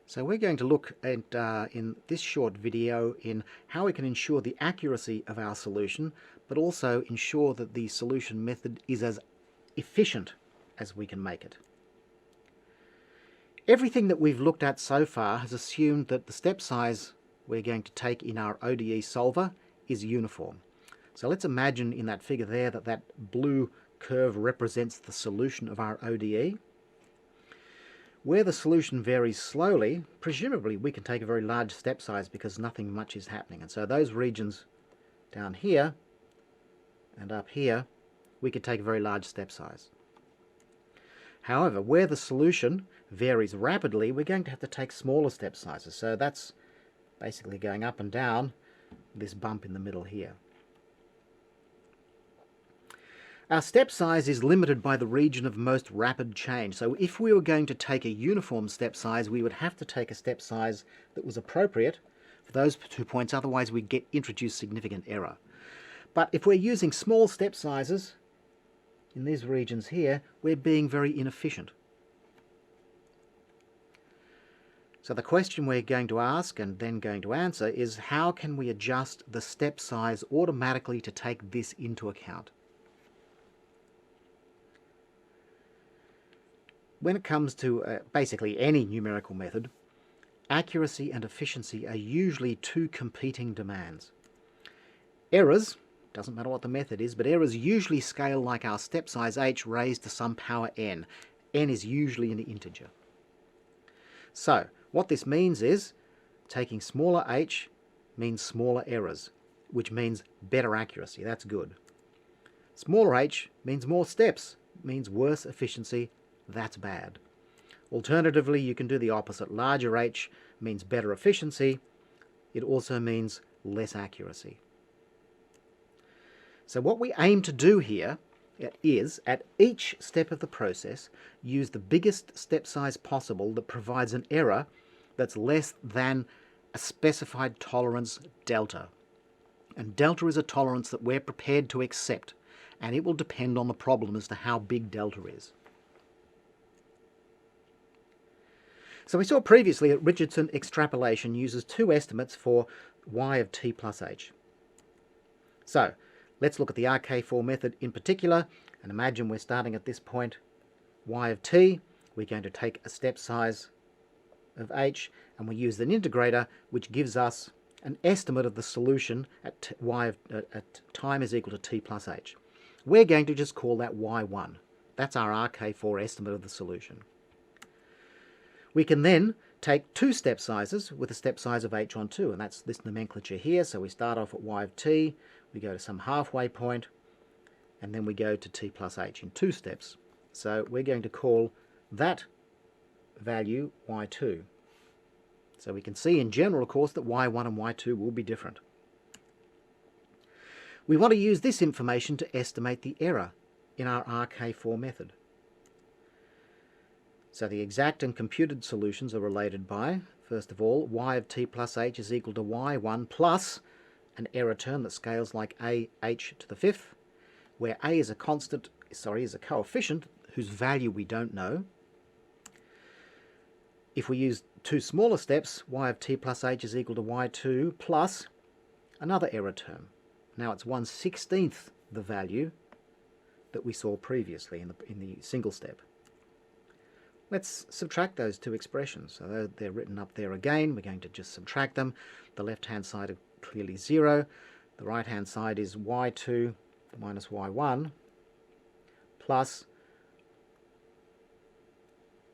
So we're going to look at, in this short video, in how we can ensure the accuracy of our solution, but also ensure that the solution method is as efficient as we can make it. Everything that we've looked at so far has assumed that the step size we're going to take in our ODE solver is uniform. So let's imagine in that figure there that that blue curve represents the solution of our ODE. Where the solution varies slowly, presumably we can take a very large step size because nothing much is happening. And so those regions down here and up here, we could take a very large step size. However, where the solution varies rapidly, we're going to have to take smaller step sizes. So that's basically going up and down this bump in the middle here. Our step size is limited by the region of most rapid change. So if we were going to take a uniform step size, we would have to take a step size that was appropriate for those 2 points, otherwise we'd introduce significant error. But if we're using small step sizes in these regions here, we're being very inefficient. So the question we're going to ask and then going to answer is, how can we adjust the step size automatically to take this into account? When it comes to basically any numerical method, accuracy and efficiency are usually two competing demands. Errors, doesn't matter what the method is, but errors usually scale like our step size h raised to some power n. N is usually an integer. So, what this means is, taking smaller h means smaller errors, which means better accuracy. That's good. Smaller h means more steps, means worse efficiency. That's bad. Alternatively, you can do the opposite. Larger h means better efficiency. It also means less accuracy. So what we aim to do here is, at each step of the process, use the biggest step size possible that provides an error that's less than a specified tolerance delta. And delta is a tolerance that we're prepared to accept, and it will depend on the problem as to how big delta is. So we saw previously that Richardson extrapolation uses two estimates for y of t plus h. So let's look at the RK4 method in particular, and imagine we're starting at this point, y of t. We're going to take a step size of h, and we use an integrator which gives us an estimate of the solution at at time is equal to t plus h. We're going to just call that y1. That's our RK4 estimate of the solution. We can then take two step sizes with a step size of h on 2, and that's this nomenclature here. So we start off at y of t, we go to some halfway point, and then we go to t plus h in 2 steps. So we're going to call that value y2. So we can see in general, of course, that y1 and y2 will be different. We want to use this information to estimate the error in our RK4 method. So the exact and computed solutions are related by, first of all, y of t plus h is equal to y1 plus an error term that scales like ah to the 5th, where a is a coefficient whose value we don't know. If we use two smaller steps, y of t plus h is equal to y2 plus another error term. Now it's 1/16 the value that we saw previously in the single step. Let's subtract those two expressions. So they're written up there again. We're going to just subtract them. The left-hand side is clearly 0. The right-hand side is y2 minus y1 plus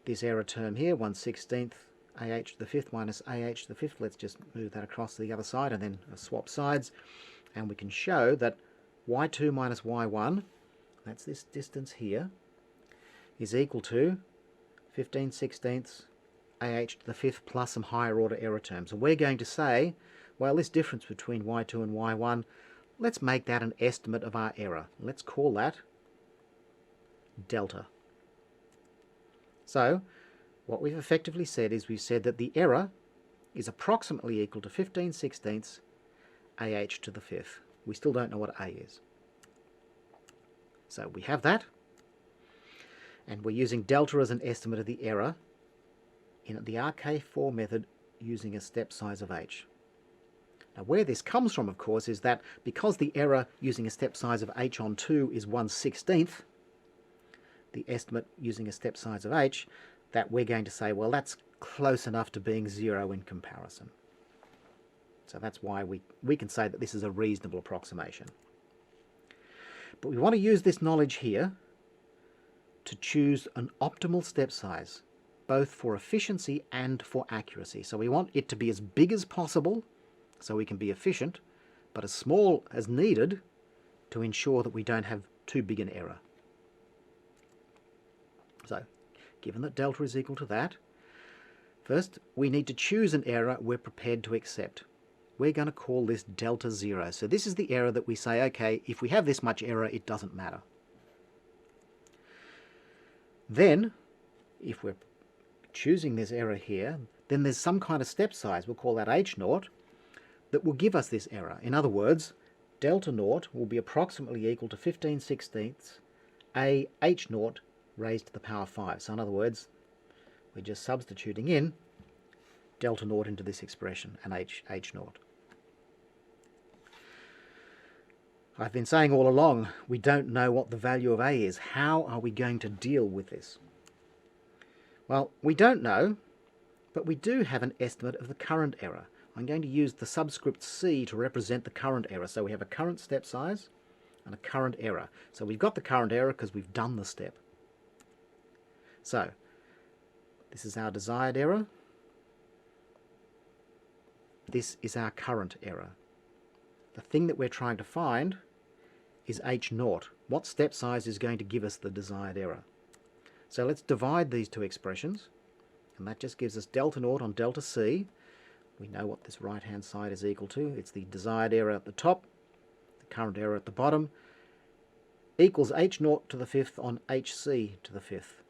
this error term here, 1/16 ah to the 5th minus ah to the 5th. Let's just move that across to the other side and then swap sides. And we can show that y2 minus y1, that's this distance here, is equal to 15/16 ah to the 5th plus some higher order error terms. And we're going to say, well, this difference between y2 and y1, let's make that an estimate of our error. Let's call that delta. So what we've effectively said is we've said that the error is approximately equal to 15/16 ah to the 5th. We still don't know what a is. So we have that. And we're using delta as an estimate of the error in the RK4 method using a step size of h. Now where this comes from, of course, is that because the error using a step size of h on 2 is 1/16th, the estimate using a step size of h, that we're going to say, well, that's close enough to being 0 in comparison. So that's why we can say that this is a reasonable approximation. But we want to use this knowledge here to choose an optimal step size, both for efficiency and for accuracy. So we want it to be as big as possible so we can be efficient, but as small as needed to ensure that we don't have too big an error. So, given that delta is equal to that, first we need to choose an error we're prepared to accept. We're going to call this delta 0. So this is the error that we say, okay, if we have this much error, it doesn't matter. Then, if we're choosing this error here, then there's some kind of step size, we'll call that h0, that will give us this error. In other words, delta 0 will be approximately equal to 15/16 a h0 raised to the power 5. So in other words, we're just substituting in delta 0 into this expression, and h0. I've been saying all along, we don't know what the value of a is. How are we going to deal with this? Well, we don't know, but we do have an estimate of the current error. I'm going to use the subscript c to represent the current error. So we have a current step size and a current error. So we've got the current error because we've done the step. So this is our desired error. This is our current error. The thing that we're trying to find is h0. What step size is going to give us the desired error? So let's divide these two expressions, and that just gives us delta 0 on delta c. We know what this right-hand side is equal to. It's the desired error at the top, the current error at the bottom, equals h0 to the 5th on hc to the 5th.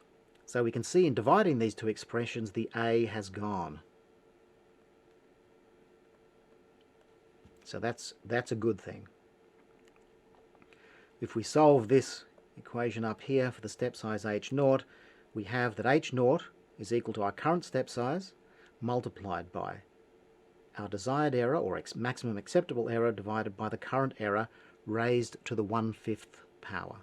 So we can see in dividing these two expressions, the a has gone. So that's a good thing. If we solve this equation up here for the step size h0, we have that h0 is equal to our current step size multiplied by our desired error, or maximum acceptable error, divided by the current error raised to the 1/5 power.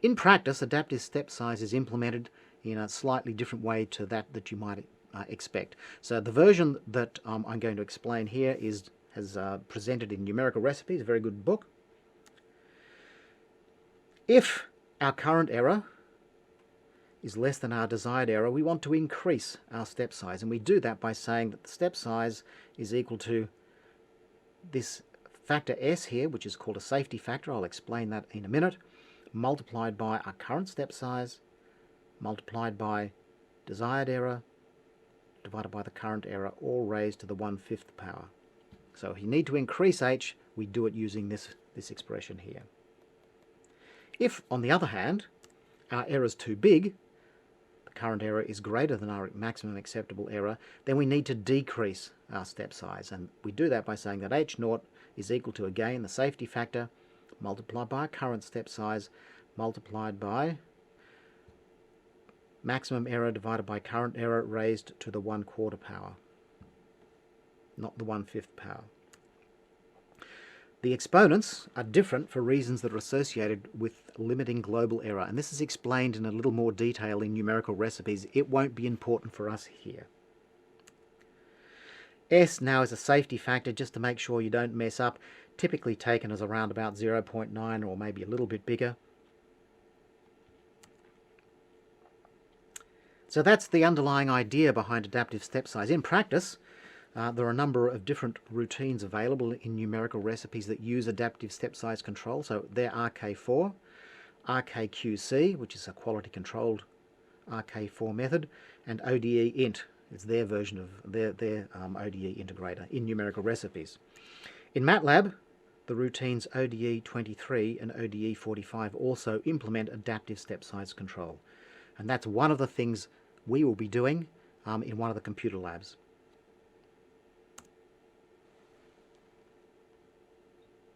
In practice, adaptive step size is implemented in a slightly different way to that you might expect. So the version that I'm going to explain here is presented in Numerical Recipes, a very good book. If our current error is less than our desired error, we want to increase our step size, and we do that by saying that the step size is equal to this factor s here, which is called a safety factor. I'll explain that in a minute, multiplied by our current step size, multiplied by desired error, divided by the current error, all raised to the 1/5 power. So if you need to increase h, we do it using this expression here. If, on the other hand, our error is too big, the current error is greater than our maximum acceptable error, then we need to decrease our step size. And we do that by saying that h0 is equal to, again, the safety factor multiplied by our current step size multiplied by maximum error divided by current error raised to the 1/4 power, not the 1/5 power. The exponents are different for reasons that are associated with limiting global error, and this is explained in a little more detail in Numerical Recipes. It won't be important for us here. S now is a safety factor just to make sure you don't mess up, typically taken as around about 0.9 or maybe a little bit bigger. So that's the underlying idea behind adaptive step size. In practice, there are a number of different routines available in Numerical Recipes that use adaptive step size control. So they're RK4, RKQC, which is a quality controlled RK4 method, and ODE int is their version of their ODE integrator in Numerical Recipes. In MATLAB, the routines ODE 23 and ODE 45 also implement adaptive step size control. And that's one of the things we will be doing in one of the computer labs.